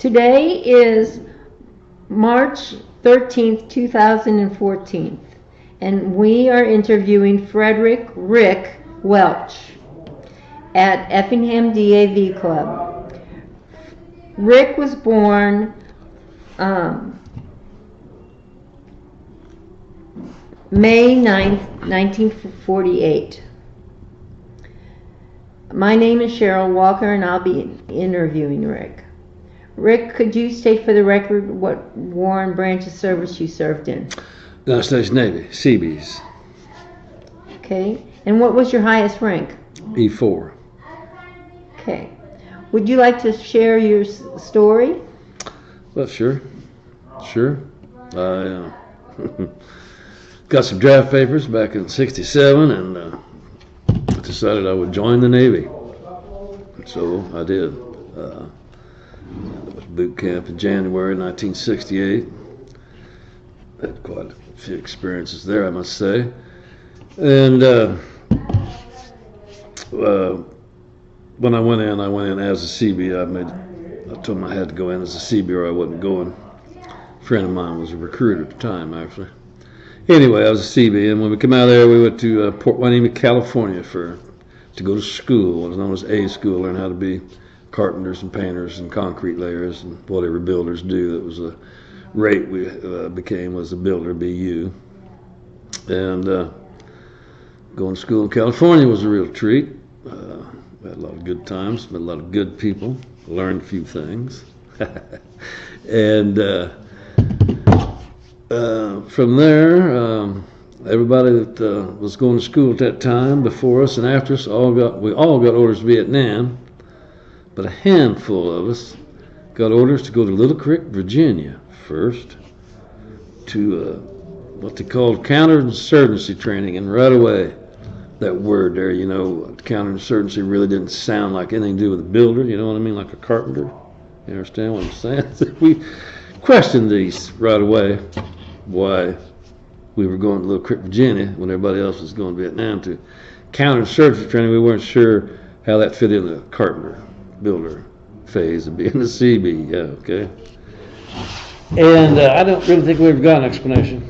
Today is March 13th, 2014, and we are interviewing Frederick Rick Welch at Effingham DAV Club. Rick was born May 9th, 1948. My name is Cheryl Walker, and I'll be interviewing Rick. Rick, could you state for the record what war and branch of service you served in? United States Navy, Seabees. Okay. And what was your highest rank? E4. Okay. Would you like to share your story? Well, sure. I got some draft papers back in '67 and decided I would join the Navy. So I did. It was boot camp in January 1968. Had quite a few experiences there, I must say. And when I went in as a Seabee. I told them I had to go in as a Seabee or I wasn't going. A friend of mine was a recruiter at the time, actually. Anyway, I was a Seabee, and when we came out of there, we went to Port Hueneme, California to go to school. What was known as A school, learn how to be carpenters and painters and concrete layers and whatever builders do. That was a rate we became was a builder, BU. And going to school in California was a real treat. We had a lot of good times, met a lot of good people, learned a few things. And from there, everybody that was going to school at that time, before us and after us, we all got orders to Vietnam, but a handful of us got orders to go to Little Creek, Virginia first, to what they called counterinsurgency training, and right away, that word there, counterinsurgency really didn't sound like anything to do with a builder, you know what I mean, like a carpenter. You understand what I'm saying? We questioned these right away, why we were going to Little Creek, Virginia, when everybody else was going to Vietnam to counterinsurgency training. We weren't sure how that fit in the carpenter, builder phase of being a CB. Yeah, okay. And I don't really think we ever got an explanation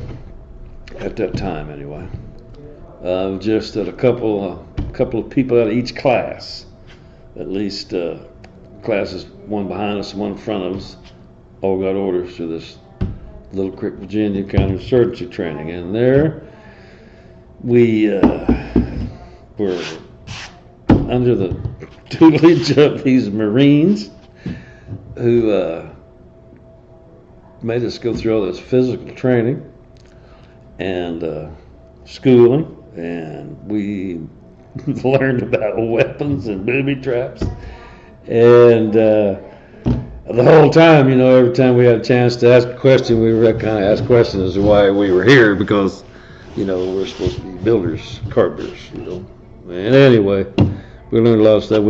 at that time, anyway. Just that a couple of people out of each class, at least classes, one behind us and one in front of us, all got orders to this Little Creek, Virginia counterinsurgency training. And there we were under the tutelage of these Marines who made us go through all this physical training and schooling, and we learned about weapons and booby traps. And the whole time, every time we had a chance to ask a question, we were kind of asked questions as to why we were here, because, we're supposed to be builders, carpenters, And anyway, we learned a lot of stuff.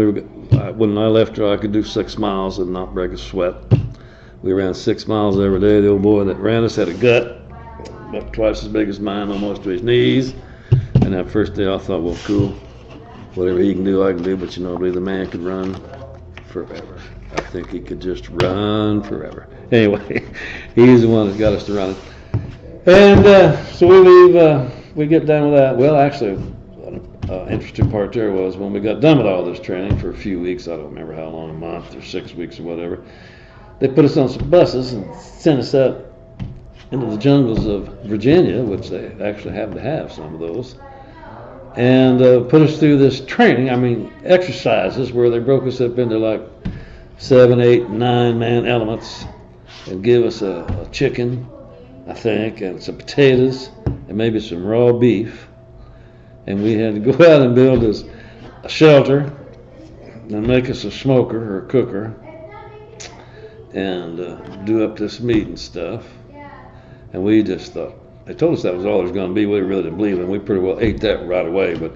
When I left her, I could do 6 miles and not break a sweat. We ran 6 miles every day. The old boy that ran us had a gut about twice as big as mine, almost to his knees. And that first day I thought, well, cool, whatever he can do, I can do. But I believe the man could run forever. I think he could just run forever. Anyway, he's the one that got us to running. And so we leave, we get done with that. Well, actually, interesting part there was when we got done with all this training for a few weeks, I don't remember how long, a month or 6 weeks or whatever, they put us on some buses and sent us out into the jungles of Virginia, which they actually happen to have some of those, and put us through this training, exercises where they broke us up into like 7, 8, 9 man elements and give us a chicken, I think, and some potatoes and maybe some raw beef. And we had to go out and build us a shelter and make us a smoker or a cooker and do up this meat and stuff. And we just thought, they told us that was all there was going to be. We really didn't believe it. We pretty well ate that right away, but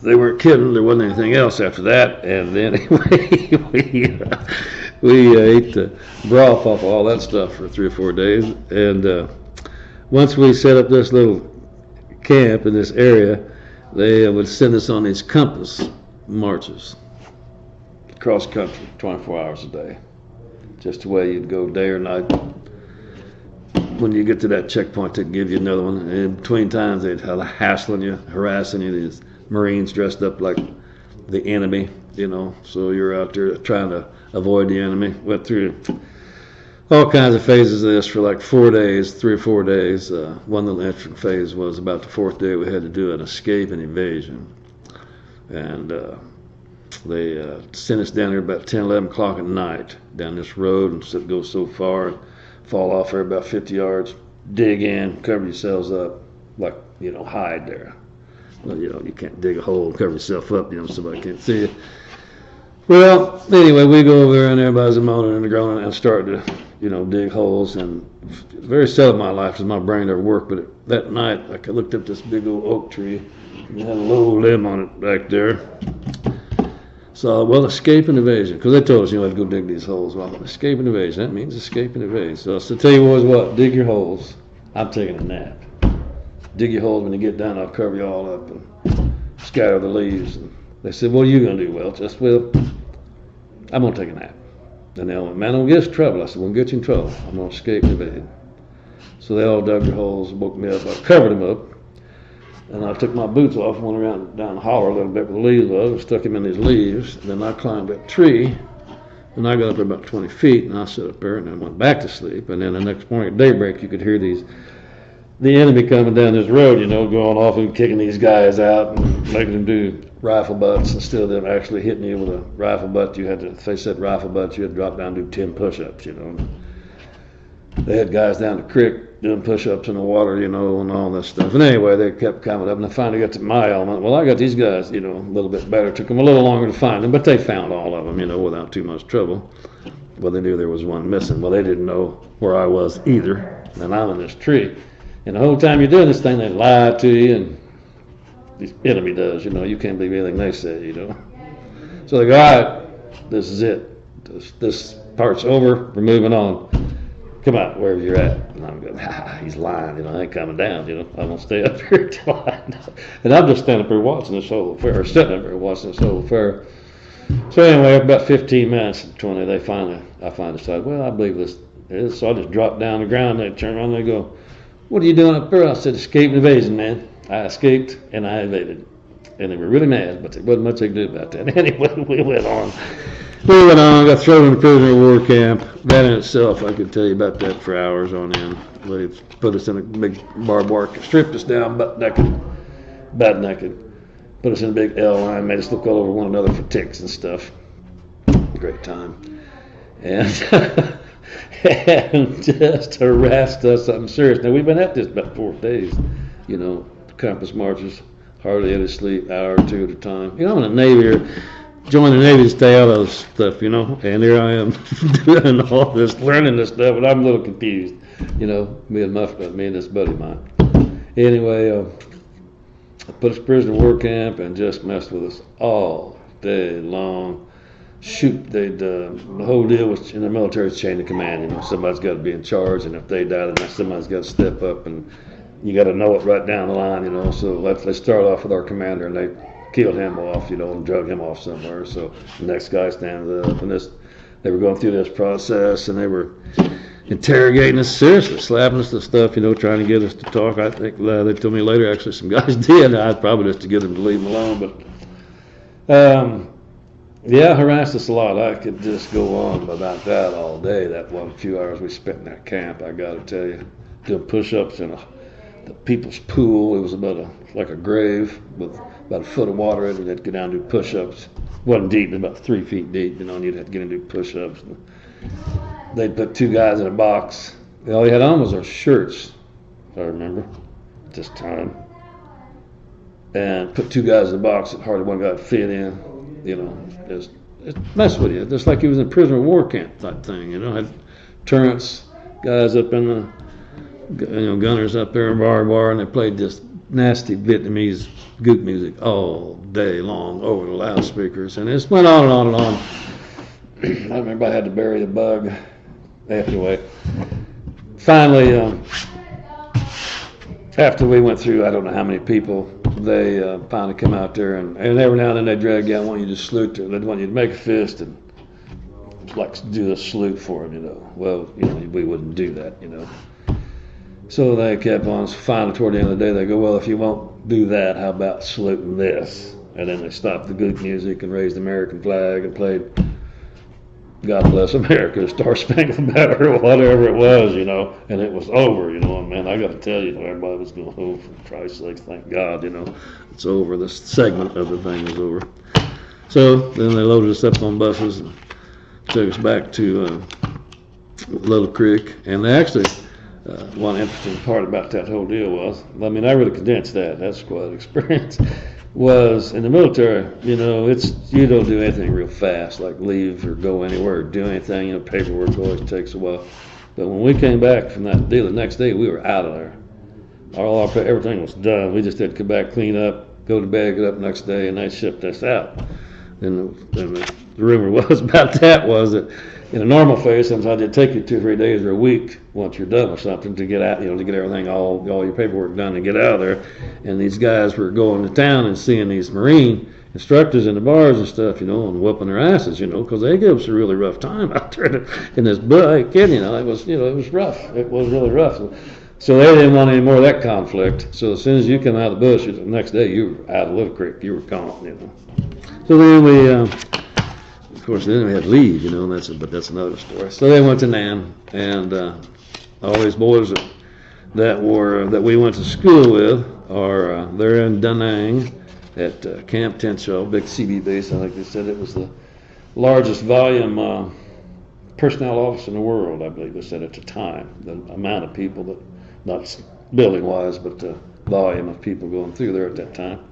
they weren't kidding. There wasn't anything else after that. And anyway, we ate the broth off all that stuff for 3 or 4 days. And once we set up this little camp in this area, they would send us on these compass marches across country 24 hours a day. just the way you'd go day or night. When you get to that checkpoint, they'd give you another one. And in between times, they'd have hassling you, harassing you. These Marines dressed up like the enemy, you know. So you're out there trying to avoid the enemy. Went through all kinds of phases of this for like 4 days, 3 or 4 days. One little interesting phase was about the 4th day we had to do an escape and evasion. And they sent us down here about 10, 11 o'clock at night down this road and said go so far. Fall off there about 50 yards, dig in, cover yourselves up, like, you know, hide there. Well, you know, you can't dig a hole and cover yourself up, you know, somebody can't see you. Well, anyway, we go over there and everybody's moaning and groaning and start to, you know, dig holes. And very seldom in my life does my brain ever work, but that night, like, I looked up this big old oak tree and it had a low limb on it back there. So, well, escape and evasion, because they told us, you know, I'd go dig these holes. Well, escape and evasion, that means escape and evade. So tell you boys what, dig your holes. I'm taking a nap. Dig your holes when you get down, I'll cover you all up and scatter the leaves. And they said, what are you going to do, Welch? I said, well, I'm going to take a nap. And they all went, man, don't get us in trouble. I said, we'll get you in trouble. I'm going to escape and evade. So they all dug their holes, woke me up. I covered them up. And I took my boots off and went around down the holler a little bit where the leaves was and stuck him in these leaves. And then I climbed that tree, and I got up there about 20 feet, and I sat up there, and I went back to sleep. And then the next morning at daybreak, you could hear the enemy coming down this road, you know, going off and kicking these guys out and making them do rifle butts instead of them actually hitting you with a rifle butt. You had to, if they said rifle butts, you had to drop down and do 10 push-ups, you know. They had guys down the creek doing push-ups in the water, you know, and all this stuff. And anyway, they kept coming up, and I finally got to my element. Well, I got these guys, you know, a little bit better. It took them a little longer to find them, but they found all of them, you know, without too much trouble. Well, they knew there was one missing. Well, they didn't know where I was either, and I'm in this tree. And the whole time you're doing this thing, they lie to you, and the enemy does, you know. You can't believe anything they say, you know. So they go, all right, this is it. This part's over. We're moving on. Come out wherever you're at. And I'm going, he's lying, you know, I ain't coming down, you know. I'm going to stay up here till I know. And I'm just standing up here watching this whole affair, or sitting up here watching this whole affair. So anyway, after about 15 minutes, 20, I finally decided, well, I believe this is. So I just dropped down the ground, and they turn around and they go, what are you doing up there? I said, escape and evasion, man. I escaped and I evaded. And they were really mad, but there wasn't much they could do about that. Anyway, we went on. Got thrown in the prisoner of war camp. That in itself, I could tell you about that for hours on end. They put us in a big barbed wire, stripped us down butt naked, put us in a big L line, made us look all over one another for ticks and stuff. Great time. And, and just harassed us something serious. Now, we've been at this about 4 days, you know, compass marches, hardly any sleep, hour or two at a time. You know, I'm in the Navy here. Joined the Navy to stay out of this stuff, you know, and here I am doing all this, learning this stuff, and I'm a little confused, you know, me and this buddy of mine. Anyway, I put us in prisoner war camp and just messed with us all day long. Shoot, the whole deal was in the military's chain of command, you know, somebody's got to be in charge, and if they die, then somebody's got to step up, and you got to know it right down the line, you know. So let's start off with our commander, and they killed him off, you know, and drug him off somewhere. So the next guy stands up, and they were going through this process, and they were interrogating us seriously, slapping us to stuff, you know, trying to get us to talk. I think they told me later, actually, some guys did. I'd probably just to get them to leave them alone, but yeah, harassed us a lot. I could just go on about that all day. That one few hours we spent in that camp, I got to tell you, doing push-ups in the people's pool. It was like a grave with about a foot of water in it. They'd go down and do push-ups. It wasn't deep, it was about 3 feet deep, you know, and you'd have to get and do push-ups. They'd put 2 guys in a box. All they had on was our shirts, if I remember, at this time. And put 2 guys in a box that hardly one guy could fit in, you know. It messed with you, just like he was in prisoner of war camp type thing, you know. Had turrets, guys up in the, you know, gunners up there in barbed wire, and they played this nasty Vietnamese goop music all day long over the loudspeakers, and it just went on and on and on. I remember I had to bury the bug. Anyway, finally, after we went through, I don't know how many people, they finally come out there, and every now and then they drag you out, want you to salute, they'd want you to make a fist and like do a salute for him, you know. Well, you know, we wouldn't do that, you know. So they kept on. Finally, toward the end of the day, they go, well, if you won't do that, how about saluting this? And then they stopped the good music and raised the American flag and played God Bless America, Star Spangled Banner, or whatever it was, you know. And it was over, you know. And man, I got to tell you, everybody was going, oh, for Christ's sake, thank God, you know, it's over. This segment of the thing is over. So then they loaded us up on buses and took us back to Little Creek. And they actually, one interesting part about that whole deal was, I mean, I really condensed that. That's quite an experience. Was in the military, you know, you don't do anything real fast, like leave or go anywhere or do anything. You know, paperwork always takes a while. But when we came back from that deal the next day, we were out of there. Everything was done. We just had to come back, clean up, go to bed, get up the next day, and they shipped us out. And the rumor was about that was that in a normal phase, sometimes it'd take you 2 or 3 days or a week once you're done with something to get out, you know, to get everything, all your paperwork done and get out of there. And these guys were going to town and seeing these Marine instructors in the bars and stuff, you know, and whooping their asses, you know, because they gave us a really rough time out there in this bush. I ain't kidding, you know, it was rough. It was really rough. So they didn't want any more of that conflict. So as soon as you come out of the bush, the next day you were out of Little Creek. You were gone, you know. So then we, of course, then we had to leave, you know, but that's another story. So they went to Nam, and all these boys that we went to school with are they're in Da Nang at Camp Tenshaw, big Seabees base. I think they said it was the largest volume personnel office in the world, I believe they said at the time. The amount of people, that not building-wise, but the volume of people going through there at that time.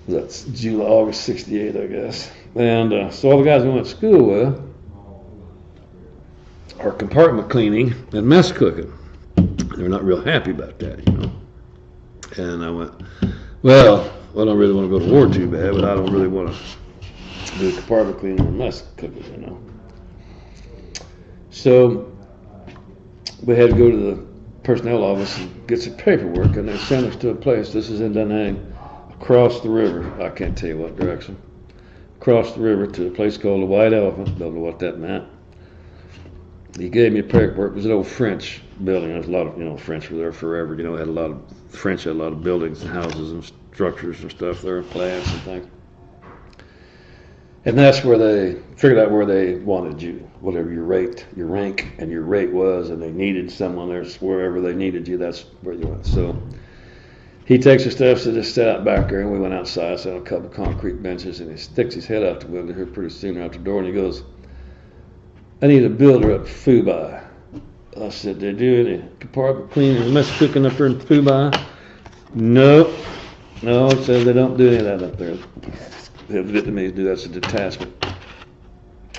That's August 68, I guess. And so all the guys we went to school with are compartment cleaning and mess cooking. They're not real happy about that, you know. And I went, well, I don't really want to go to war too bad, but I don't really want to do compartment cleaning or mess cooking, you know. So we had to go to the personnel office and get some paperwork, and they sent us to a place. This is in Da Nang. Across the river, I can't tell you what direction, across the river to a place called the White Elephant. Don't know what that meant. He gave me a paperwork. It was an old French building. There's a lot of, you know, French were there forever. You know, French had a lot of buildings and houses and structures and stuff there, and plants and things. And that's where they figured out where they wanted you, whatever your rank and your rate was, and they needed someone there. Wherever they needed you, that's where you went. So he takes the steps to just sat out back there, and we went outside, sat on a couple of concrete benches, and he sticks his head out the window here pretty soon out the door, and he goes, I need a builder up Phu Bai. I said, they do any compartment cleaning and mess cooking up there in Phu Bai? No, it says they don't do any of that up there. The Vietnamese do, that's a detachment.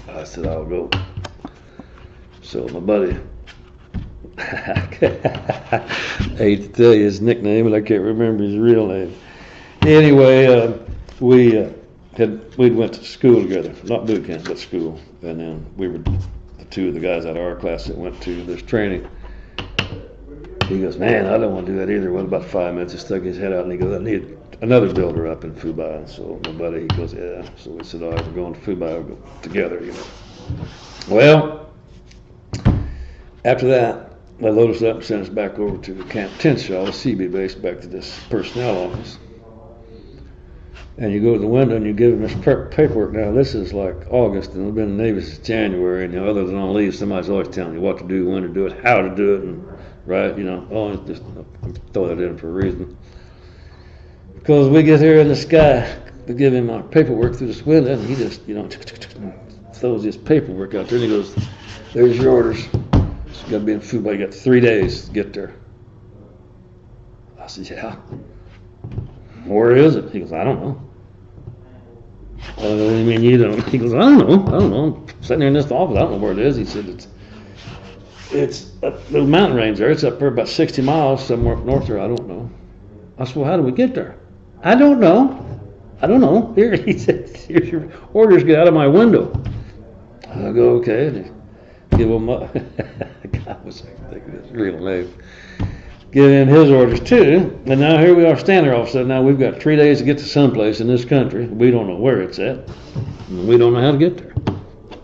I said, I'll go. So my buddy, I hate to tell you his nickname, but I can't remember his real name. Anyway, we went to school together, not boot camp, but school. And then we were the two of the guys out of our class that went to this training. He goes, man, I don't want to do that either. Well, about 5 minutes, he stuck his head out and he goes, I need another builder up in Phu Bai. So my buddy, he goes, yeah. So we said, all right, we're going to Phu Bai, we'll go together, you know. Well, after that, they loaded us up and sent us back over to the Camp Tenshaw, the Seabees base, back to this personnel office. And you go to the window and you give them this paperwork. Now, this is like August, and we've been in the Navy since January, and, you know, other than on leave, somebody's always telling you what to do, when to do it, how to do it, and right, you know, just throw that in for a reason. Because we get here in the sky, we give him our paperwork through this window, and he just, you know, throws this paperwork out there, and he goes, there's your orders. So you got to be in Phu Bai. You got 3 days to get there. I said, yeah. Where is it? He goes, I don't know. What do you mean you don't? He goes, I don't know. I'm sitting there in this office. I don't know where it is. He said, it's a little mountain range there. It's up there about 60 miles somewhere up north there. I don't know. I said, well, how do we get there? I don't know. Here, he said, here's your orders. Get out of my window. I go, okay. And give him God was thinking his real name. Give him his orders too. And now here we are standing there all of a sudden. Now we've got 3 days to get to someplace in this country. We don't know where it's at. And we don't know how to get there.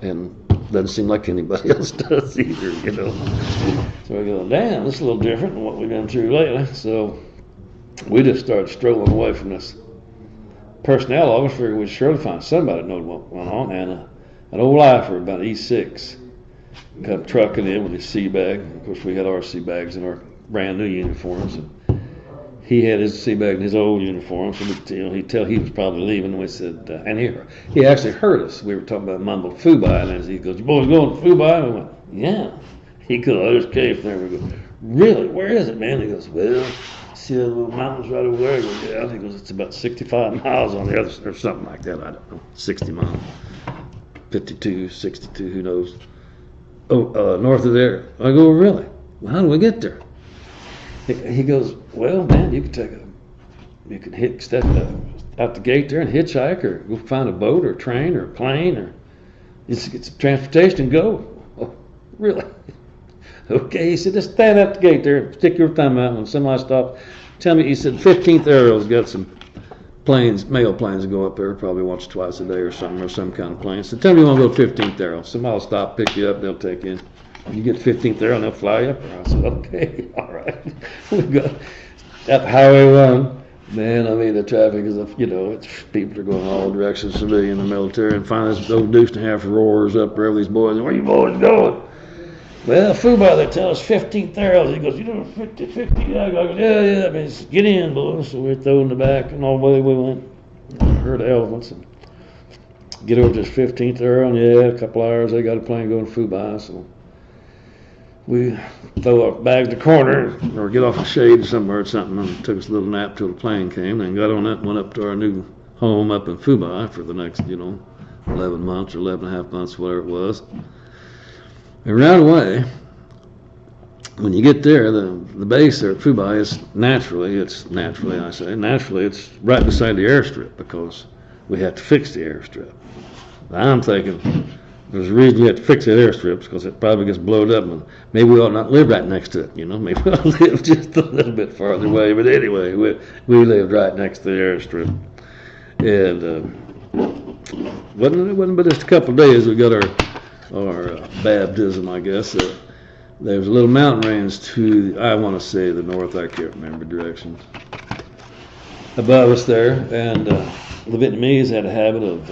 and doesn't seem like anybody else does either, you know. So we're going, damn, this is a little different than what we've been through lately. So we just started strolling away from this personnel office. Figured we'd surely find somebody that knows what went on. And an old lifer, about E6, come trucking in with his sea bag. Of course, we had our sea bags in our brand new uniforms. And he had his sea bag in his old uniform, so he'd tell he was probably leaving. And we said, and he actually heard us. We were talking about mumbled Phu Bai, and he goes, "You boys going to Phu Bai?" And we went, "Yeah." He goes, "I just came from there." We go, "Really? Where is it, man?" He goes, "Well, see the little mountains right over there?" I go, "Yeah." He goes, "It's about 65 miles on the other side," or something like that. I don't know, 60 miles, 52, 62, who knows? Oh, north of there. I go, "Really? Well, how do we get there?" He goes, "Well, man, you can step out the gate there and hitchhike, or go find a boat or a train or a plane, or just get some transportation and go." "Oh, really?" "Okay." He said, "Just stand out the gate there and stick your thumb out. When somebody stops, tell me." He said, 15th Aerial's got some planes, mail planes that go up there probably once or twice a day or something, or some kind of plane. So tell me you want to go to 15th Aerial. Somebody will stop, pick you up, they'll take you in. You get 15th Aerial and they'll fly you up there. I said, "Okay, all right." We got at Highway 1. Man, I mean, the traffic is, it's people are going all directions, civilian and military, and finally this old deuce and a half roars up there with these boys. "Where you boys going?" "Well, Phu Bai, they tell us 15th Aerial." He goes, "You know, 50, I go, yeah, I mean, get in, boys." So we're throwing the back, and all the way we went. Heard the elephants, and get over to this 15th Aerial, and yeah, a couple hours, they got a plane going to Phu Bai, so we throw our bags in the corner, or get off a shade somewhere or something, and took us a little nap till the plane came, then got on that and went up to our new home up in Phu Bai for the next, 11 months or 11 and a half months, whatever it was. And right away, when you get there, the base there at Phu Bai is naturally, it's right beside the airstrip, because we had to fix the airstrip. I'm thinking, there's a reason you have to fix that airstrip, because it probably gets blowed up, and maybe we ought not live right next to it, maybe we ought to live just a little bit farther away. But anyway, we lived right next to the airstrip. And it wasn't but just a couple of days we got our baptism, I guess. There was a little mountain range to, I want to say, the north. I can't remember directions. Above us there, and the Vietnamese had a habit of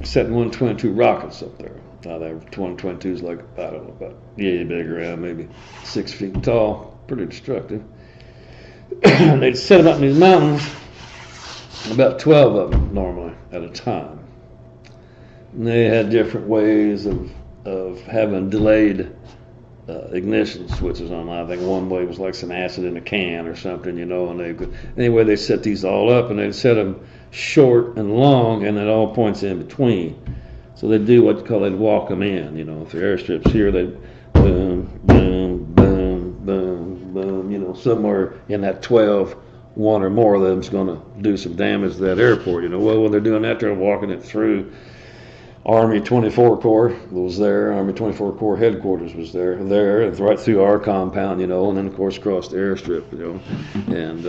setting 122 rockets up there. Now, they were 122s, like, I don't know, about yay big around, maybe 6 feet tall, pretty destructive. They'd set them up in these mountains, about 12 of them normally at a time. And they had different ways of having delayed ignition switches on. I think one way was like some acid in a can or something, and anyway, they set these all up, and they'd set them short and long, and at all points in between. So they'd do what they'd walk them in, if the airstrip's here, they'd boom, boom, boom, boom, boom, somewhere in that 12, one or more of them's going to do some damage to that airport, Well, when they're doing that, they're walking it through. Army 24 Corps was there. Army 24 Corps headquarters was there, and right through our compound, and then of course across the airstrip, and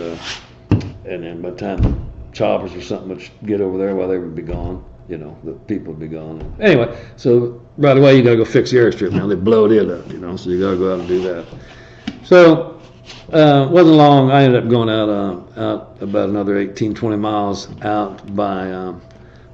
then by the time choppers or something would get over there, well, they would be gone. The people would be gone. Anyway, so right away you got to go fix the airstrip. Now they blowed it up, so you got to go out and do that. So wasn't long. I ended up going out about another 18, 20 miles out by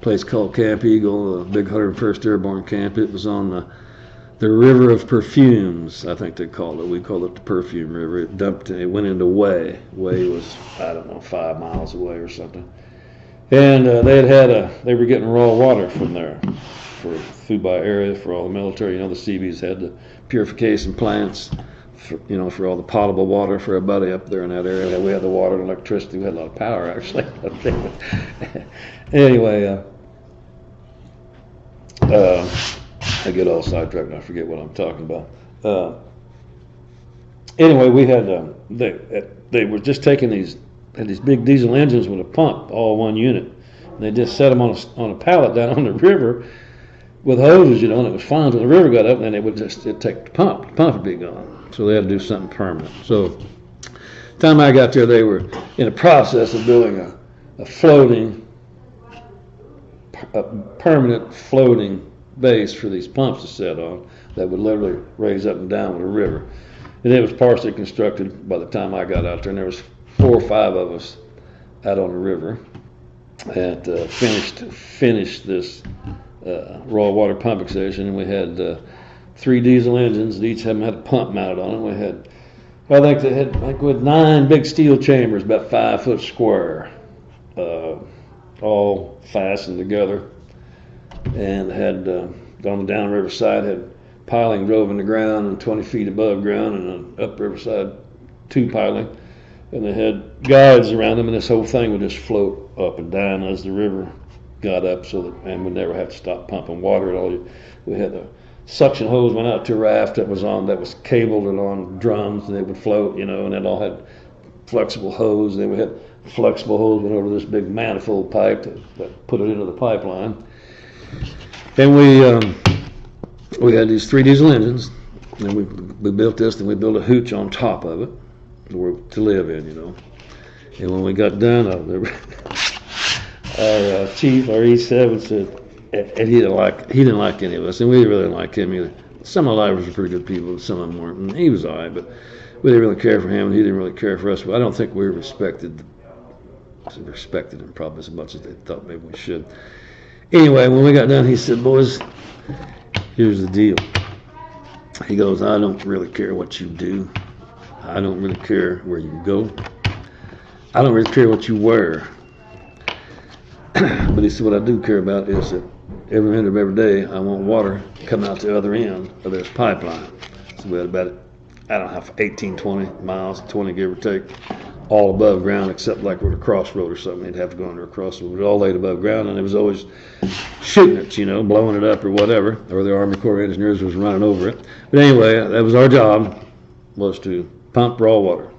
place called Camp Eagle, the big 101st Airborne Camp. It was on the River of Perfumes, I think they called it. We called it the Perfume River. It went into Way. Way was, I don't know, 5 miles away or something. And they were getting raw water from there for Phu Bai area, for all the military. The Seabees had the purification plants, for all the potable water for everybody up there in that area. We had the water and electricity. We had a lot of power, actually. Anyway, I get all sidetracked and I forget what I'm talking about. Anyway, we had they were just taking these big diesel engines with a pump, all one unit. And they just set them on a pallet down on the river with hoses, and it was fine until the river got up, and then it'd take the pump. The pump would be gone. So they had to do something permanent. So the time I got there, they were in the process of building a floating a permanent floating base for these pumps to set on that would literally raise up and down with a river. And it was partially constructed by the time I got out there, and there was 4 or 5 of us out on the river and finished this raw water pumping station. And we had 3 diesel engines, and each of them had a pump mounted on them. We had, I think they had with 9 big steel chambers, about 5 foot square, all fastened together, and had on the downriver side had piling drove in the ground and 20 feet above ground, and on upriver side 2 piling, and they had guides around them, and this whole thing would just float up and down as the river got up, so that, and we'd never have to stop pumping water at all. We had a suction hose went out to a raft that was cabled and on drums, and it would float, and it all had flexible hose. Then we had flexible hose went over this big manifold pipe that put it into the pipeline. And we had these 3 diesel engines, and we built this, and we built a hooch on top of it to live in, And when we got done, our chief, our E7 said, and he didn't like any of us, and we really didn't like him either. Some of the divers were pretty good people, some of them weren't, and he was all right, but we didn't really care for him, and he didn't really care for us. But I don't think we respected him probably as much as they thought maybe we should. Anyway, when we got done, he said, "Boys, here's the deal." He goes, "I don't really care what you do. I don't really care where you go. I don't really care what you wear." But he said, "What I do care about is that every minute of every day, I want water coming out the other end of this pipeline." So we had about, 18, 20 miles, 20 give or take, all above ground, except like with a crossroad or something. They'd have to go under a crossroad. It was all laid above ground, and it was always shooting it, blowing it up or whatever, or the Army Corps of Engineers was running over it. But anyway, that was our job, was to pump raw water,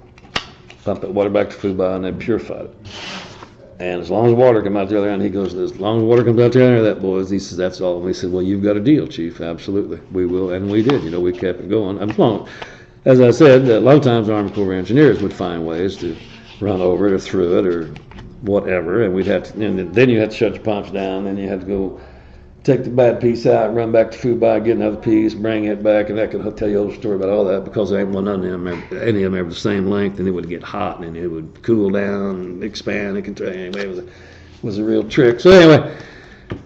pump that water back to Phu Bai, and then purified it. And as long as water came out the other end, he goes, "As long as water comes out the other end of that, boys," he says, "that's all." And we said, "Well, you've got a deal, Chief. Absolutely, we will." And we did. We kept it going. As I said, a lot of times the Army Corps of Engineers would find ways to run over it or through it or whatever, and then you had to shut your pumps down, and you had to go take the bad piece out, run back to Phu Bai, get another piece, bring it back, and that could tell you a whole story about all that, because there ain't one of them, any of them ever the same length, and it would get hot, and it would cool down, and expand, and contract. Anyway, it was a real trick. So anyway,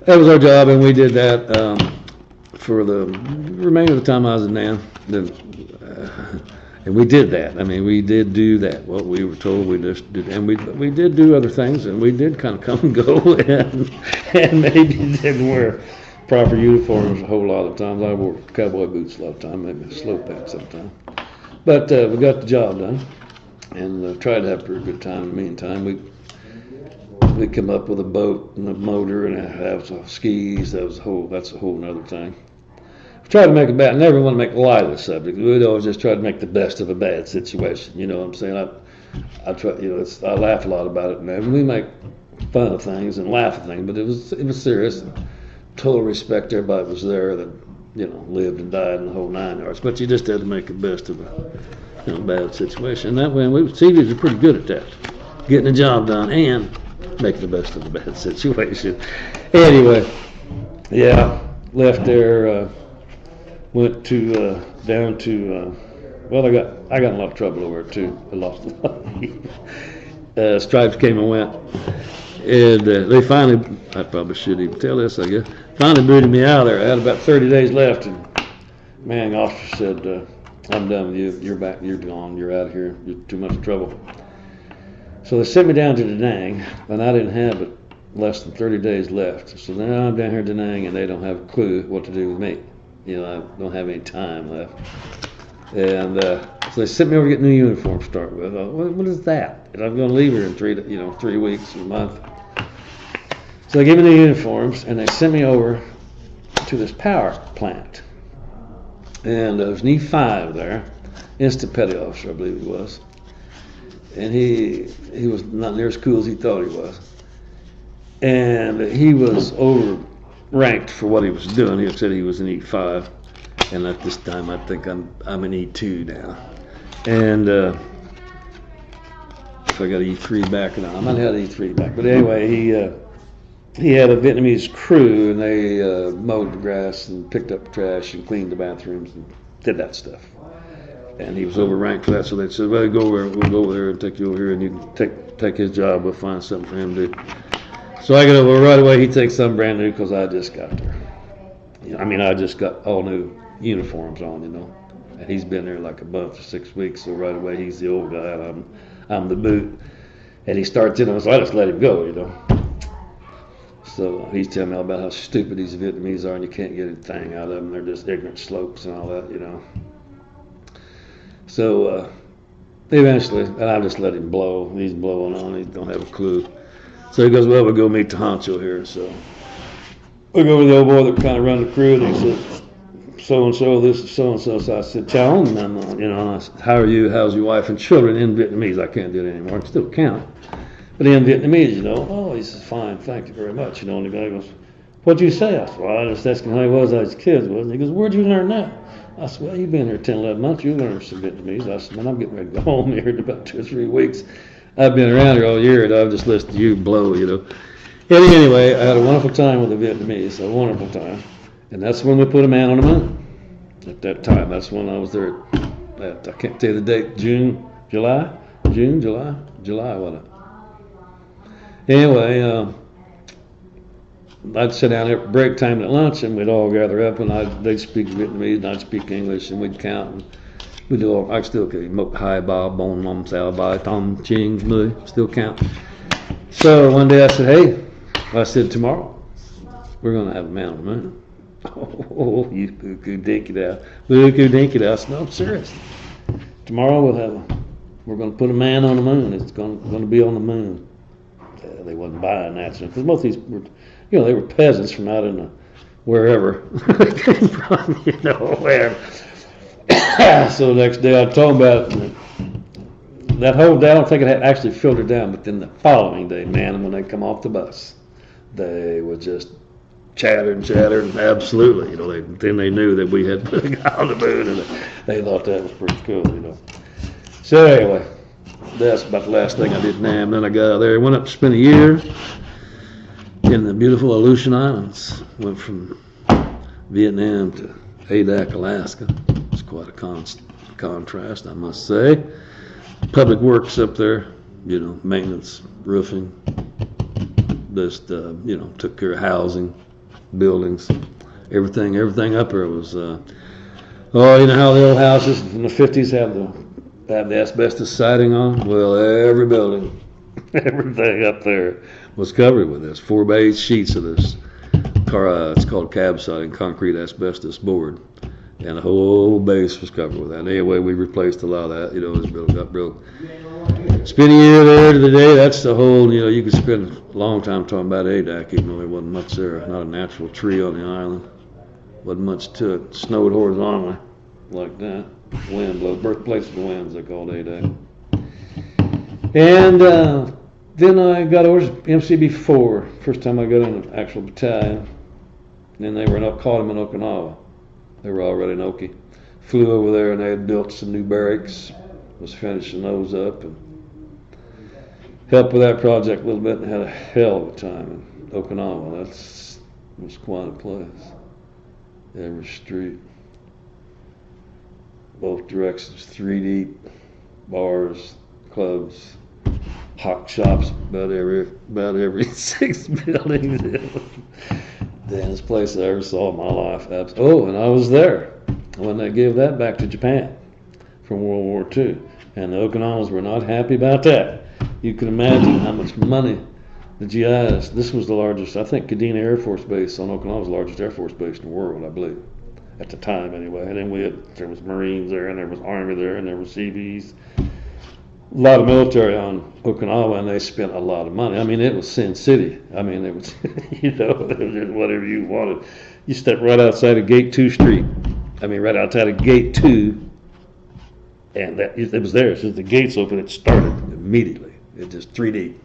that was our job, and we did that for the remainder of the time I was in NAM. And we did that. We did do that. What we were told, we just did, and we did do other things, and we did kind of come and go, and maybe didn't wear proper uniforms a whole lot of times. I wore cowboy boots a lot of times, maybe slow pants sometimes. But we got the job done, and tried to have a pretty good time. In the meantime, we come up with a boat and a motor and have skis. That's a whole nother thing. Try to make I never want to make light of the subject. We'd always just try to make the best of a bad situation. You know what I'm saying? I try. I laugh a lot about it, man. We make fun of things and laugh at things, but it was serious. And total respect. Everybody was there that lived and died in the whole 9 yards. But you just had to make the best of a bad situation. And that way, Seabees are pretty good at that, getting the job done and making the best of a bad situation. Anyway, yeah, left there. Went to down to well, I got in a lot of trouble over it too. I lost a lot of money. Stripes came and went, and they finally, I probably should even tell this, I guess, finally booted me out of there. I had about 30 days left, and man, the officer said, "I'm done with you. You're back. You're gone. You're out of here. You're too much trouble." So they sent me down to Da Nang, and I didn't have but less than 30 days left. So now I'm down here in Da Nang, and they don't have a clue what to do with me. I don't have any time left. And so they sent me over to get new uniforms to start with. What is that? And I'm going to leave here in 3 weeks, a month. So they gave me new uniforms, and they sent me over to this power plant. And there was an E5 there, instant petty officer, I believe he was. And he was not near as cool as he thought he was. And he was overranked for what he was doing. He said he was an E5, and at this time I think I'm an E2 now. And so I got E3 back now. I might have had E3 back, but anyway, he had a Vietnamese crew, and they mowed the grass and picked up the trash and cleaned the bathrooms and did that stuff. And he was overranked for that, so they said, "Well, we'll go over there and take you over here, and you can take his job. We'll find something for him to do." So I get over right away. He takes something brand new because I just got there. I mean, I just got all new uniforms on, and he's been there like a month or 6 weeks. So right away, he's the old guy, and I'm the boot. And he starts in on us, so I just let him go, So he's telling me all about how stupid these Vietnamese are, and you can't get anything out of them. They're just ignorant slopes and all that, So eventually, and I just let him blow. He's blowing on. He don't have a clue. So he goes, "Well, we'll go meet the honcho here." So we go over to the old boy that kind of run the crew, and he said, "So-and-so, this is so-and-so." So I said, "Tell him," and I said, "How are you? How's your wife and children?" In Vietnamese. I can't do it anymore. I can still count. But in Vietnamese, "Oh," he says, "Fine, thank you very much." And the guy goes, "What'd you say?" I said, "Well, I just asked him how he was as kids, wasn't he?" He goes, "Where'd you learn that?" I said, "Well, you've been here 10, 11 months. You learned some Vietnamese." I said, "Man, I'm getting ready to go home here in about 2 or 3 weeks. I've been around here all year, and I've just listened to you blow, Anyway, I had a wonderful time with the Vietnamese, a wonderful time. And that's when we put a man on the moon. At that time, that's when I was there I can't tell you the date, July, wasn't it? Anyway, I'd sit down there at break time at lunch, and we'd all gather up, and they'd speak Vietnamese, and I'd speak English, and we'd count. And we'd do all, I still could, Mok Hai Ba, Bon Mom Sao Bai, Tom Ching, Mui, still count. So one day I said, "Hey," I said, "tomorrow we're going to have a man on the moon." "Oh, you boo-coo dinky da. Boo-coo dinky da." I said, "No, I'm serious. Tomorrow we're going to put a man on the moon. It's going to be on the moon." They wasn't buying that, because most of these were, they were peasants from out in the wherever they came from, where. So the next day I told them about it. That whole day, I don't think it had actually filtered down, but then the following day, man, when they come off the bus, they were just chattering, absolutely, then they knew that we had put a guy on the moon, and they thought that was pretty cool, So anyway, that's about the last thing I did in Nam. Then I got out there, went up to spend a year in the beautiful Aleutian Islands. Went from Vietnam to Adak, Alaska. It's quite a contrast, I must say. Public works up there, maintenance, roofing, just, took care of housing, buildings, everything up there was, you know how the old houses from the 50s have the asbestos siding on? Well, every building, everything up there was covered with this, 4 by 8 sheets of this, it's called cab siding, concrete asbestos board. And the whole base was covered with that. And anyway, we replaced a lot of that, it was got broke. Spend a year there to the day, that's the whole, you could spend a long time talking about Adak, even though there wasn't much there, not a natural tree on the island. Wasn't much to it. Snowed horizontally, like that. Wind blows, birthplace of the winds, they called Adak. And then I got orders MCB4, first time I got in the actual battalion. And then they caught them in Okinawa. They were already in Oki. Flew over there, and they had built some new barracks, was finishing those up, and helped with that project a little bit, and had a hell of a time in Okinawa. That was quite a place. Every street, both directions, 3 deep, bars, clubs, hawk shops, about every 6 buildings. Dance place I ever saw in my life. Oh, and I was there when they gave that back to Japan from World War II. And the Okinawans were not happy about that. You can imagine how much money the GIs, this was the largest, I think Kadena Air Force Base on Okinawa was the largest Air Force base in the world, I believe. At the time anyway. And then there was Marines there, and there was Army there, and there was Seabees. A lot of military on Okinawa, and they spent a lot of money. I mean, it was Sin City. I mean, it was, it was just whatever you wanted. You stepped right outside of Gate 2 Street. I mean, right outside of Gate 2, and it was there. As soon as the gates opened, it started immediately. It just 3 deep.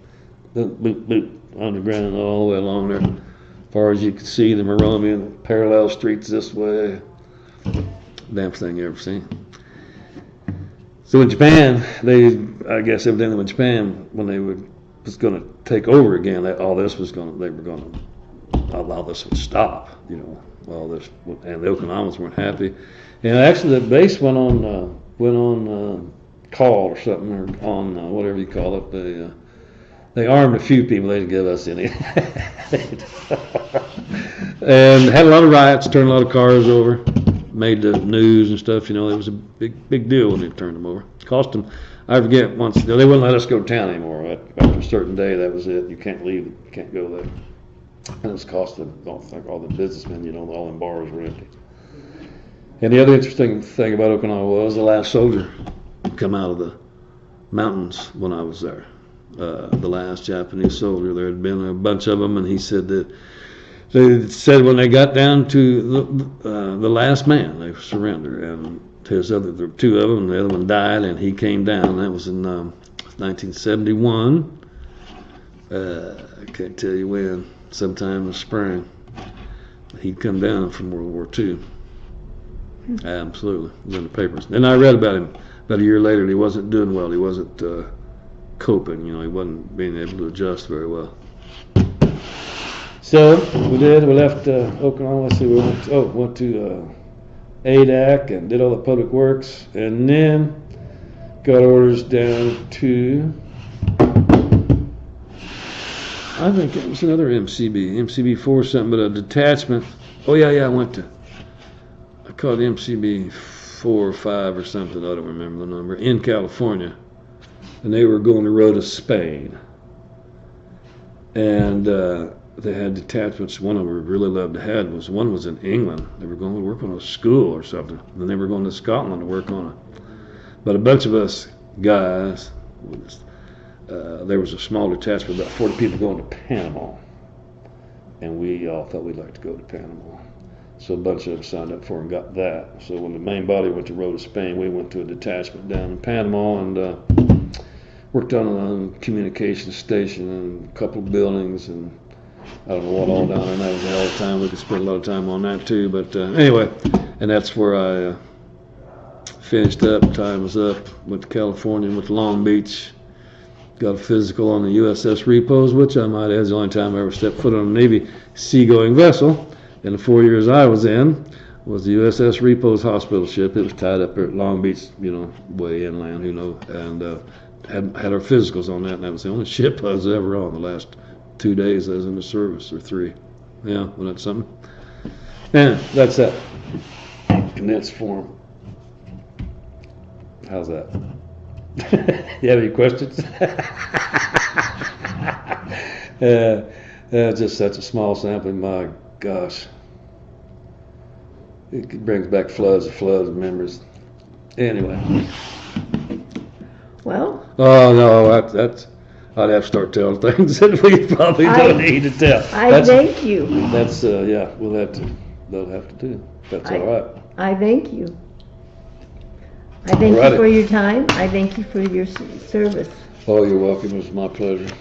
Boop, boop, boop, underground all the way along there. As far as you could see, the Moravian parallel streets this way. Damnest thing you ever seen. So in Japan, I guess evidently in Japan, when they would was going to take over again, they were going to allow this would stop, all this, and the Okinawans weren't happy. And actually the base went on call or something, or on whatever you call it. They armed a few people. They didn't give us any. And had a lot of riots, turned a lot of cars over, made the news and stuff. It was a big deal when they turned them over. Cost them, I forget, once they wouldn't let us go to town anymore. After a certain day, that was it. You can't leave. You can't go there. And it's cost them, all the businessmen, all them bars were empty. And the other interesting thing about Okinawa was the last soldier come out of the mountains when I was there. The last Japanese soldier. There had been a bunch of them, and he said that they said when they got down to the last man, they surrendered. And there were two of them, and the other one died, and he came down. That was in 1971. I can't tell you when. Sometime in the spring. He'd come down from World War II. Absolutely. It was in the papers. And I read about him about a year later, and he wasn't doing well. He wasn't coping. He wasn't being able to adjust very well. So we left Okinawa. Let's see, we went to ADAC and did all the public works, and then got orders down to, I think it was another MCB 4 something, but a detachment. Oh yeah, I called it MCB 4 or 5 or something. I don't remember the number. In California, and they were going to row to Spain, and they had detachments. One of them we really loved to have one was in England. They were going to work on a school or something. Then they were going to Scotland to work on it. But a bunch of us guys. There was a small detachment, about 40 people going to Panama, and we all thought we'd like to go to Panama. So a bunch of them signed up for and got that. So when the main body went to row to Spain, we went to a detachment down in Panama and worked on a communication station and a couple of buildings, and I don't know what all down there. That was a hell of a time. We could spend a lot of time on that too. But anyway, and that's where I finished up. Time was up. Went to California, went to Long Beach. Got a physical on the USS Repos, which I might add is the only time I ever stepped foot on a Navy seagoing vessel. In the 4 years I was in, was the USS Repos hospital ship. It was tied up at Long Beach, way inland, who knows, and had our physicals on that, and that was the only ship I was ever on the last 2 days I was in the service, or 3. Yeah, well, that's something. And that's that. Condensed form. How's that? You have any questions? Just such a small sampling. My gosh, it brings back floods of memories. Anyway. Well. Oh no, that's. I'd have to start telling things that we probably don't need to tell. Thank you. That's yeah. We'll have to. They'll have to do. That's all right. I thank you. I thank you for your time. I thank you for your service. Oh, you're welcome. It was my pleasure.